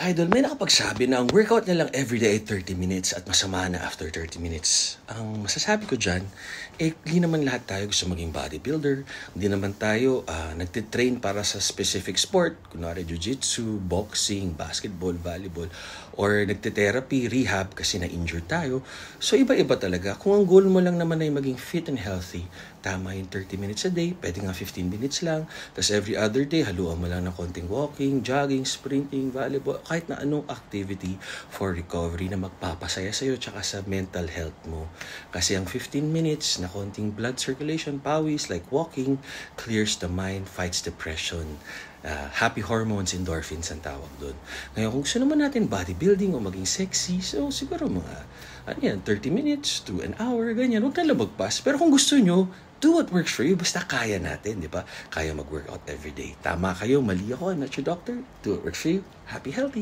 Idol, may nakapagsabi na ang workout na lang everyday ay 30 minutes at masama na after 30 minutes. Ang masasabi ko dyan, di naman lahat tayo gusto maging bodybuilder. Hindi naman tayo nagtitrain para sa specific sport. Kunwari jiu-jitsu, boxing, basketball, volleyball. Or nagte-therapy, rehab kasi na-injured tayo. So iba-iba talaga. Kung ang goal mo lang naman ay maging fit and healthy, tama yung 30 minutes a day, pwede nga 15 minutes lang. Tapos every other day, haluan mo lang ng konting walking, jogging, sprinting, volleyball, kahit na anong activity for recovery na magpapasaya sa'yo tsaka sa mental health mo. Kasi ang 15 minutes na konting blood circulation, pawis, like walking, clears the mind, fights depression. Happy hormones, endorphins ang tawag doon. Ngayon, kung gusto naman natin bodybuilding o maging sexy, so siguro mga 30 minutes to an hour, ganyan. Huwag na lumagpas. Pero kung gusto nyo, do what works for you. Basta kaya natin, di ba? Kaya mag-workout everyday. Tama kayo, mali ako. I'm not your doctor. Do what works for you. Happy, healthy.